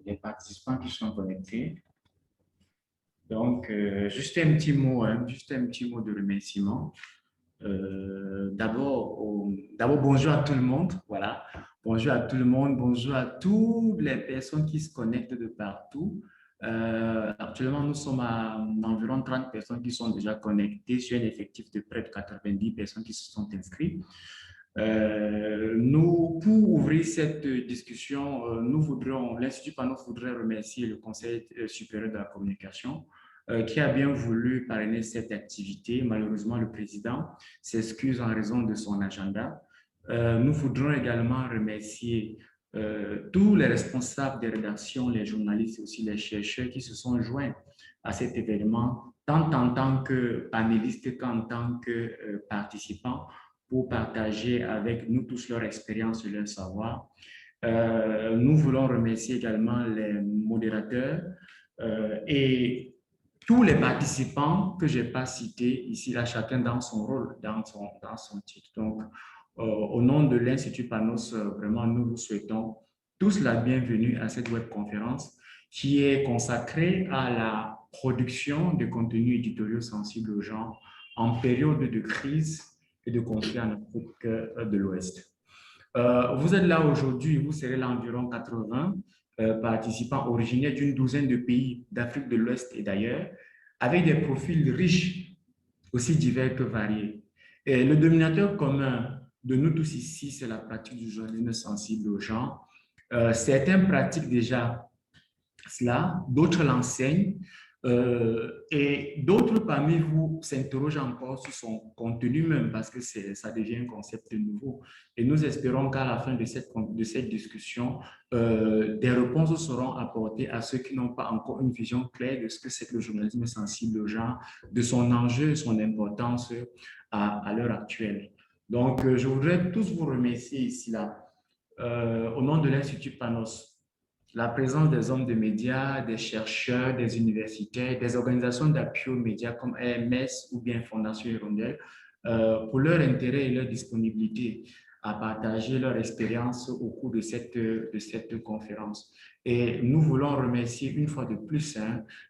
les participants qui sont connectés. Donc, juste un petit mot de remerciement. D'abord, bonjour à tout le monde. Voilà. Bonjour à tout le monde. Bonjour à toutes les personnes qui se connectent de partout. Actuellement, nous sommes à environ 30 personnes qui sont déjà connectées sur un effectif de près de 90 personnes qui se sont inscrites. Pour ouvrir cette discussion, l'Institut Panos voudrait remercier le Conseil supérieur de la communication qui a bien voulu parrainer cette activité. Malheureusement, le président s'excuse en raison de son agenda. Nous voudrons également remercier tous les responsables des rédactions, les journalistes et aussi les chercheurs qui se sont joints à cet événement, tant en tant que panélistes qu'en tant que participants, pour partager avec nous tous leur expérience et leur savoir. Nous voulons remercier également les modérateurs et tous les participants que je n'ai pas cités ici, là, chacun dans son rôle, dans son titre. Donc, au nom de l'Institut Panos, vraiment, nous vous souhaitons tous la bienvenue à cette webconférence qui est consacrée à la production de contenus éditoriaux sensibles aux genre en période de crise et de conflit en Afrique de l'Ouest. Vous êtes là aujourd'hui, vous serez là environ 80 participants originaires d'une douzaine de pays d'Afrique de l'Ouest et d'ailleurs, avec des profils riches, aussi divers que variés. Et le dominateur commun de nous tous ici, c'est la pratique du journalisme sensible au genre. Certains pratiquent déjà cela, d'autres l'enseignent, et d'autres parmi vous s'interrogent encore sur son contenu même parce que ça devient un concept nouveau. Et nous espérons qu'à la fin de cette discussion, des réponses seront apportées à ceux qui n'ont pas encore une vision claire de ce que c'est que le journalisme sensible au genre, de son enjeu et son importance à l'heure actuelle. Donc, je voudrais tous vous remercier ici, là, au nom de l'Institut Panos. La présence des hommes de médias, des chercheurs, des universitaires, des organisations d'appui aux médias comme AMS ou bien Fondation Hirondelle, pour leur intérêt et leur disponibilité à partager leur expérience au cours de cette conférence. Et nous voulons remercier une fois de plus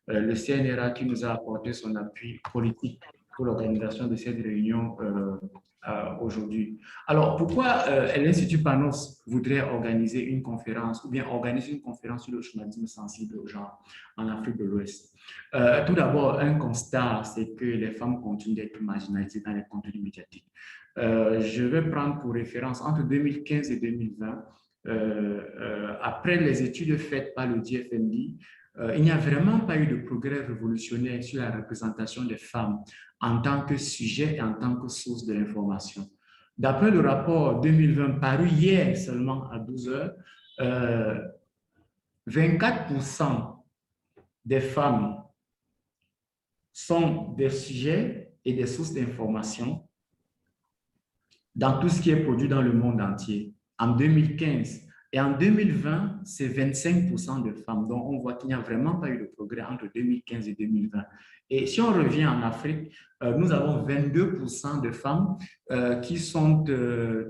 le CNRA qui nous a apporté son appui politique pour l'organisation de cette réunion aujourd'hui. Alors, pourquoi l'Institut Panos voudrait organiser une conférence ou bien organiser une conférence sur le journalisme sensible au genre en Afrique de l'Ouest? Tout d'abord, un constat, c'est que les femmes continuent d'être marginalisées dans les contenus médiatiques. Je vais prendre pour référence entre 2015 et 2020, après les études faites par le DFMD, il n'y a vraiment pas eu de progrès révolutionnaire sur la représentation des femmes en tant que sujet et en tant que source de l'information. D'après le rapport 2020 paru hier seulement à 12 heures, 24% des femmes sont des sujets et des sources d'information dans tout ce qui est produit dans le monde entier. En 2015 et en 2020, c'est 25% de femmes. Donc, on voit qu'il n'y a vraiment pas eu de progrès entre 2015 et 2020. Et si on revient en Afrique, nous avons 22% de femmes qui sont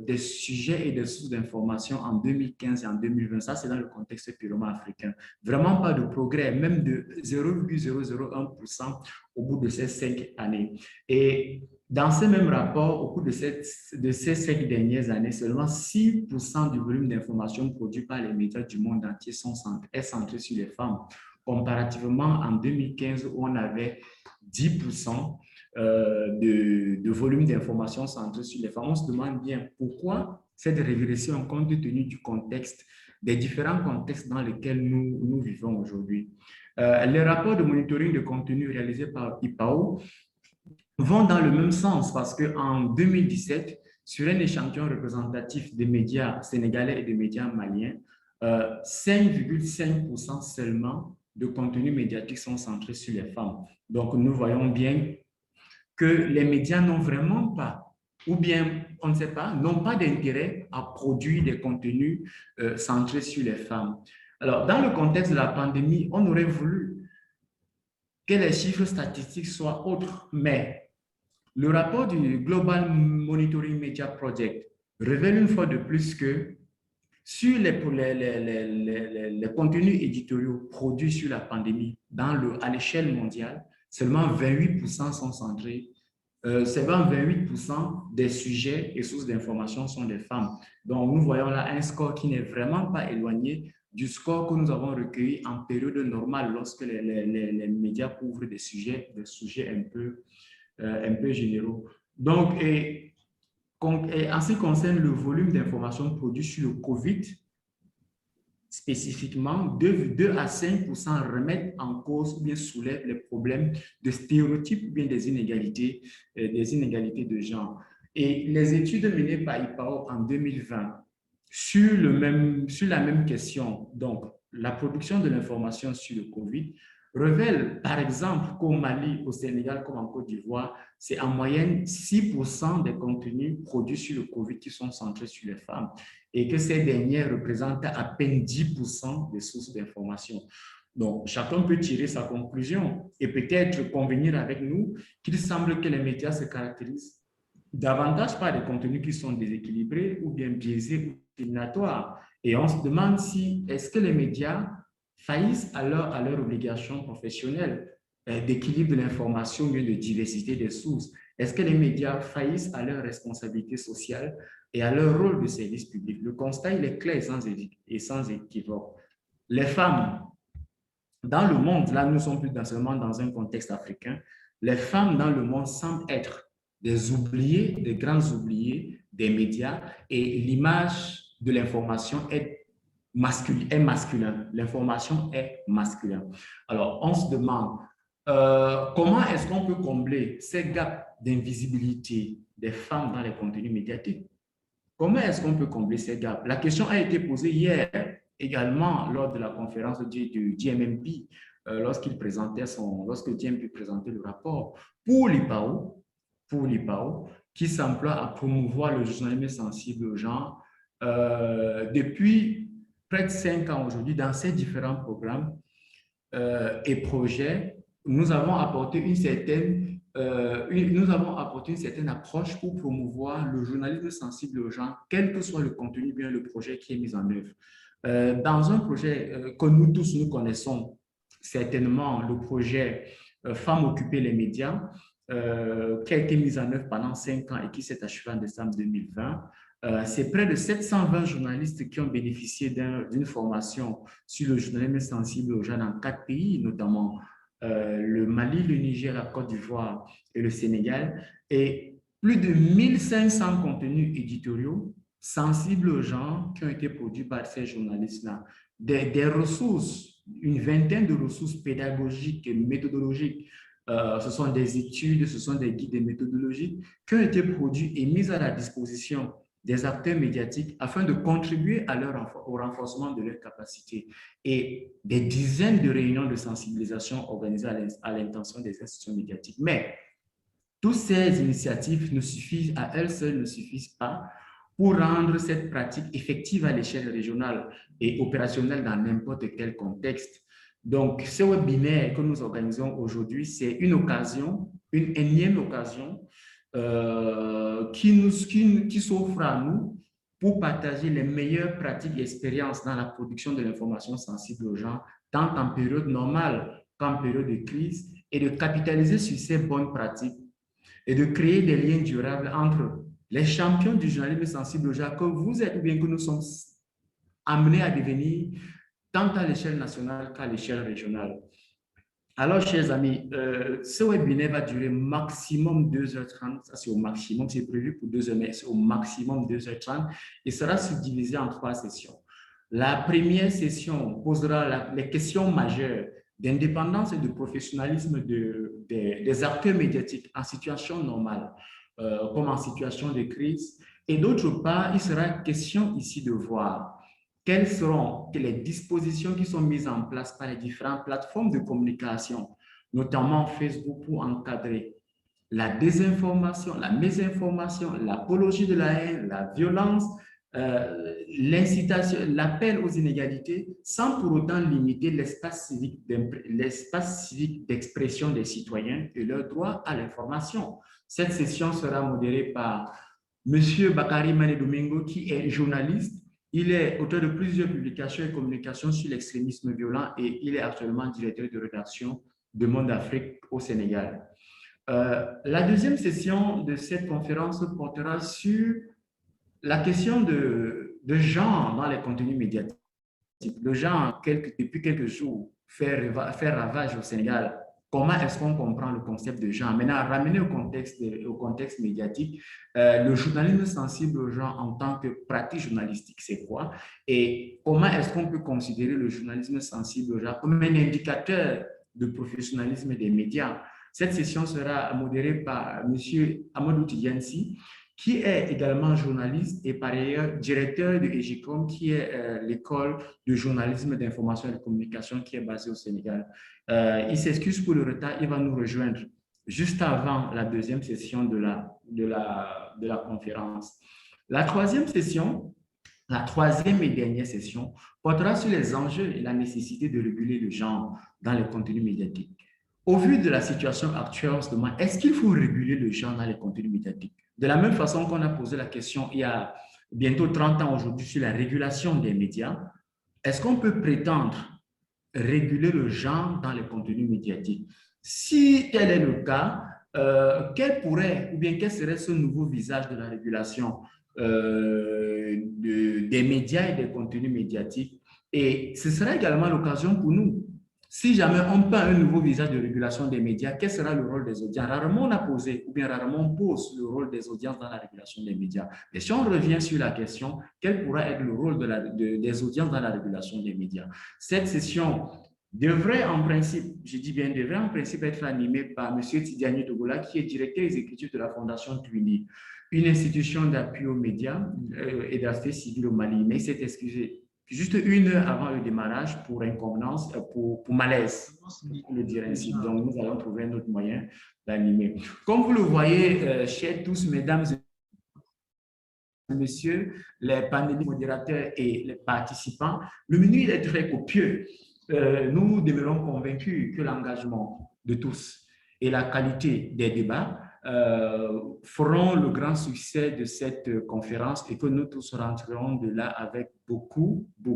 des sujets et des sources d'information en 2015 et en 2020. Ça, c'est dans le contexte purement africain. Vraiment pas de progrès, même de 0,001% au bout de ces 5 années. Et dans ce même rapport, au cours de ces 5 dernières années, seulement 6% du volume d'informations produit par les médias du monde entier est centré sur les femmes, comparativement en 2015 où on avait 10% de volume d'informations centré sur les femmes. On se demande bien pourquoi cette régression compte tenu du contexte, des différents contextes dans lesquels nous vivons aujourd'hui. Les rapports de monitoring de contenu réalisés par IPAO vont dans le même sens parce qu'en 2017, sur un échantillon représentatif des médias sénégalais et des médias maliens, 5,5% seulement de contenus médiatiques sont centrés sur les femmes. Donc, nous voyons bien que les médias n'ont vraiment pas, ou bien, on ne sait pas, n'ont pas d'intérêt à produire des contenus centrés sur les femmes. Alors, dans le contexte de la pandémie, on aurait voulu que les chiffres statistiques soient autres, mais le rapport du Global Monitoring Media Project révèle une fois de plus que Sur les contenus éditoriaux produits sur la pandémie à l'échelle mondiale, seulement 28% sont centrés. Seulement 28% des sujets et sources d'information sont des femmes. Donc, nous voyons là un score qui n'est vraiment pas éloigné du score que nous avons recueilli en période normale lorsque les médias couvrent des sujets un peu généraux. Donc, en ce qui concerne le volume d'informations produites sur le COVID, spécifiquement, 2 à 5% remettent en cause ou bien soulèvent les problèmes de stéréotypes ou bien des inégalités de genre. Et les études menées par IPAO en 2020 sur la même question, donc la production de l'information sur le COVID, révèle par exemple qu'au Mali, au Sénégal comme en Côte d'Ivoire, c'est en moyenne 6% des contenus produits sur le COVID qui sont centrés sur les femmes et que ces dernières représentent à peine 10% des sources d'information. Donc, chacun peut tirer sa conclusion et peut-être convenir avec nous qu'il semble que les médias se caractérisent davantage par des contenus qui sont déséquilibrés ou bien biaisés ou discriminatoires. Et on se demande si est-ce que les médias faillissent à leur obligation professionnelle d'équilibre de l'information ou de diversité des sources. Est-ce que les médias faillissent à leur responsabilité sociale et à leur rôle de service public? Le constat, il est clair et sans équivoque. Les femmes, dans le monde, là, nous sommes plus seulement dans un contexte africain, les femmes dans le monde semblent être des oubliés, des grands oubliés des médias et l'image de l'information est masculin. L'information est masculin. Alors, on se demande comment est-ce qu'on peut combler ces gaps d'invisibilité des femmes dans les contenus médiatiques? Comment est-ce qu'on peut combler ces gaps? La question a été posée hier également lors de la conférence du GMMP, lorsque GMP présentait le rapport pour l'IPAO, qui s'emploie à promouvoir le journalisme sensible aux genre depuis près de 5 ans aujourd'hui dans ces différents programmes et projets. Nous avons apporté une certaine approche pour promouvoir le journalisme sensible aux gens, quel que soit le contenu, bien le projet qui est mis en œuvre. Dans un projet que nous tous nous connaissons, certainement le projet Femmes occuper les médias, qui a été mis en œuvre pendant 5 ans et qui s'est achevé en décembre 2020. C'est près de 720 journalistes qui ont bénéficié d'une formation sur le journalisme sensible aux gens dans 4 pays, notamment le Mali, le Niger, la Côte d'Ivoire et le Sénégal, et plus de 1500 contenus éditoriaux sensibles aux gens qui ont été produits par ces journalistes-là. Des ressources, une vingtaine de ressources pédagogiques et méthodologiques. Ce sont des études, ce sont des guides et méthodologiques qui ont été produits et mis à la disposition des acteurs médiatiques afin de contribuer au renforcement de leurs capacités et des dizaines de réunions de sensibilisation organisées à l'intention des institutions médiatiques. Mais toutes ces initiatives à elles seules ne suffisent pas pour rendre cette pratique effective à l'échelle régionale et opérationnelle dans n'importe quel contexte. Donc, ce webinaire que nous organisons aujourd'hui, c'est une énième occasion qui s'offre à nous pour partager les meilleures pratiques et expériences dans la production de l'information sensible aux gens, tant en période normale qu'en période de crise, et de capitaliser sur ces bonnes pratiques et de créer des liens durables entre les champions du journalisme sensible aux gens que vous êtes ou bien que nous sommes amenés à devenir, tant à l'échelle nationale qu'à l'échelle régionale. Alors, chers amis, ce webinaire va durer maximum 2h30. Ça, c'est au maximum. C'est prévu pour 2h, mais c'est au maximum 2h30. Il sera subdivisé en 3 sessions. La première session posera les questions majeures d'indépendance et de professionnalisme des acteurs médiatiques en situation normale, comme en situation de crise. Et d'autre part, il sera question ici de voir quelles seront les dispositions qui sont mises en place par les différentes plateformes de communication, notamment Facebook, pour encadrer la désinformation, la mésinformation, l'apologie de la haine, la violence, l'incitation, l'appel aux inégalités, sans pour autant limiter l'espace civique d'expression des citoyens et leur droit à l'information. Cette session sera modérée par M. Bakary Mané Domingo, qui est journaliste Il est auteur de plusieurs publications et communications sur l'extrémisme violent et il est actuellement directeur de rédaction de Monde Afrique au Sénégal. La deuxième session de cette conférence portera sur la question de genre dans les contenus médiatiques. Le genre, depuis quelques jours, fait ravage au Sénégal. Comment est-ce qu'on comprend le concept de genre? Maintenant, ramener au contexte médiatique, le journalisme sensible au genre en tant que pratique journalistique, c'est quoi? Et comment est-ce qu'on peut considérer le journalisme sensible au genre comme un indicateur de professionnalisme des médias? Cette session sera modérée par M. Amadou Tidiansi, qui est également journaliste et par ailleurs directeur de EGICOM, qui est l'école de journalisme d'information et de communication qui est basée au Sénégal. Il s'excuse pour le retard, il va nous rejoindre juste avant la deuxième session de la conférence. La troisième session, la troisième et dernière session, portera sur les enjeux et la nécessité de réguler le genre dans les contenus médiatiques. Au vu de la situation actuelle, on se demande, est-ce qu'il faut réguler le genre dans les contenus médiatiques? De la même façon qu'on a posé la question il y a bientôt 30 ans aujourd'hui sur la régulation des médias, est-ce qu'on peut prétendre réguler le genre dans les contenus médiatiques? Si tel est le cas, quel pourrait ou bien quel serait ce nouveau visage de la régulation des médias et des contenus médiatiques? Et ce sera également l'occasion pour nous. Si jamais on peint un nouveau visage de régulation des médias, quel sera le rôle des audiences? Rarement on a posé, ou bien rarement on pose le rôle des audiences dans la régulation des médias. Mais si on revient sur la question, quel pourra être le rôle des audiences dans la régulation des médias? Cette session devrait en principe, je dis bien devrait en principe être animée par M. Tidiane Togola, qui est directeur exécutif de la Fondation Twini, une institution d'appui aux médias et d'aspect civil au Mali. Mais il s'est excusé juste une heure avant le démarrage pour inconvenance, pour malaise, pour le dire ainsi. Donc, nous allons trouver un autre moyen d'animer. Comme vous le voyez, chers tous, mesdames et messieurs, les panélistes, modérateurs et les participants, le menu est très copieux. Nous demeurons convaincus que l'engagement de tous et la qualité des débats feront le grand succès de cette conférence et que nous tous rentrerons de là avec beaucoup de